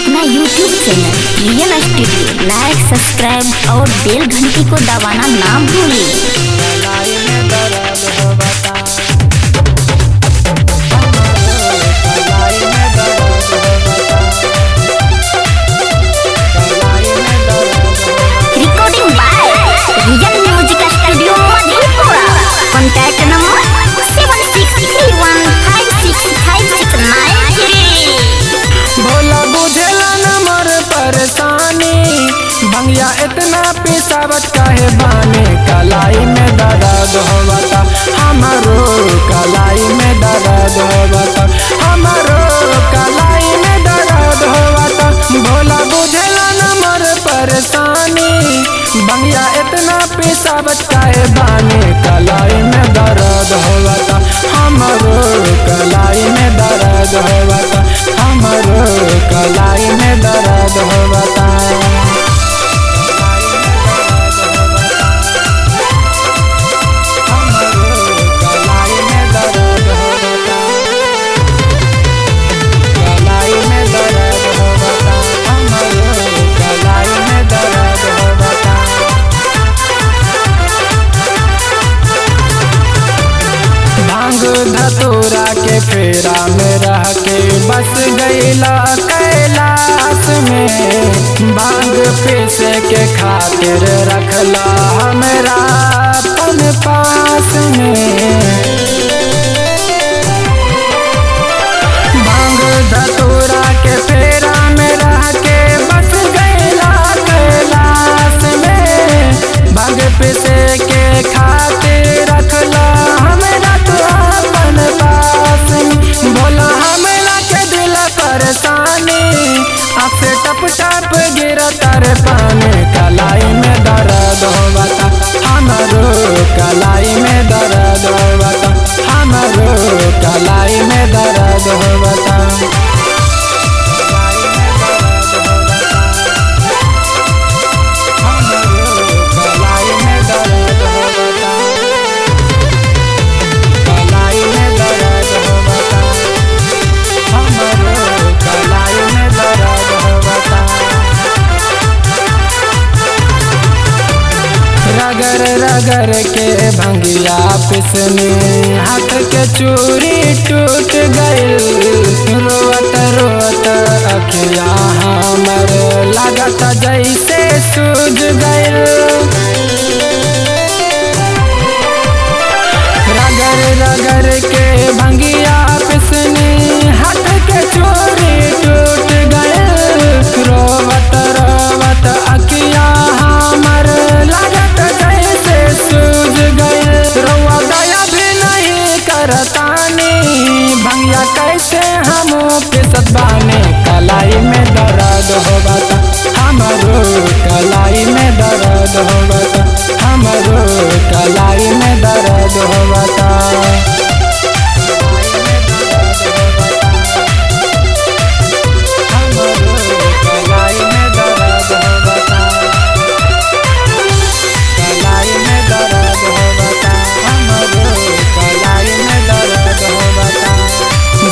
अपना YouTube channel real studio like subscribe और bell घंटी को दबाना ना recording by real music studio Madhepura. Contact number 7631565693। भोला बुझेला नंबर परेशानी भंगिया इतना पिसावत काहे बानी। कलाई में दर्द होवता हमारो, कलाई में दर्द होवता हमारो, कलाई में दर्द होवता। भोला बुझेला नंबर परेशानी भंगिया इतना पिसावत काहे बानी। कलाई में दर्द होवता हमारो, कलाई में दर्द होवता हमारो, कलाई में दर्द होवता। धतूरा के फेरा में रह के बस गईला कैलाश में। भांग पीसे के खातिर रखला हमरा अपन पास में। भांग धतूरा के फेरा में रह के बस गईला कैलाश में। भांग पीसे के खातिर रखला हमरा तो अपन पास में। बोला हमरा के दिल परेशानी आँख से टप टप गिरता रे पानी। कलाई में दर्द होवता हमारो, कलाई में दर्द होवता हमारो, कलाई में दर्द होवता। रगर रगर के भंगिया पिसने हाथ के चूड़ी टूट गइल। रोत रोत अखिया हमर लागत जैसे सूझ गइल। रगर रगर के भंगिया पिसने हाथ के चूड़ी टूट गइल। रोवत रोवत अखिया हमर लागत जैसे सूझ गइल। रउआ दया भी नहीं करतानी भंगिया कैसे हम पिसत बानी। कलाई में दर्द होवता हमारो, कलाई में दर्द होवता हमारो, कलाई में दर्द होवता।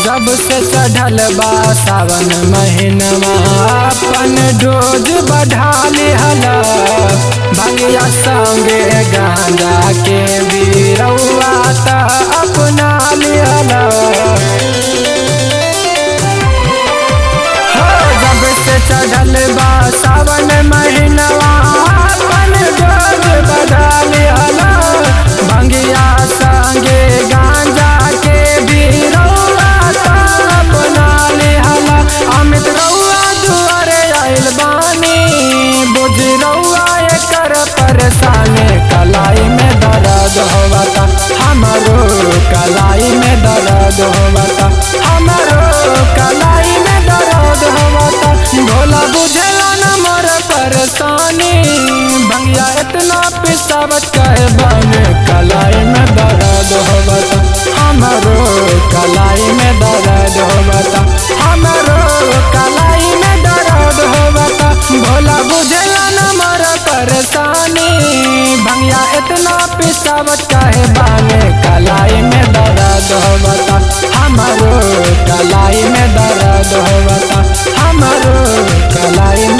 जब से चढ़ल बा सावन महीनवा अपन डोज बढ़ा लिहला। भंगिया संगे गांजा के भी रउआ त अपना लिहला। जब से चढ़ल बा सावन महीनवा अपन डोज बढ़ा लिहला। भंगिया संगे गांजा के भी अमित रउआ दुआरे आइल बानी बुझ रउआ एकर परेशानी। कलाई में दर्द होवता हमारो, कलाई में दर्द होवता हमारो, कलाई में दर्द होवता। भोला बुझेला नंबर परेशानी भंगिया इतना पिसावत कहे बानी। कलाई में दर्द होवता हमारो, कलाई में दर्द होवता हमारो, कलाई में दर्द होवता। भोला बुझेला नंबर परेशानी भंगिया इतना पिसावत काहे बानी। कलाई में दर्द होवता हमारो, कलाई में दर्द होवता हमारो। चलाई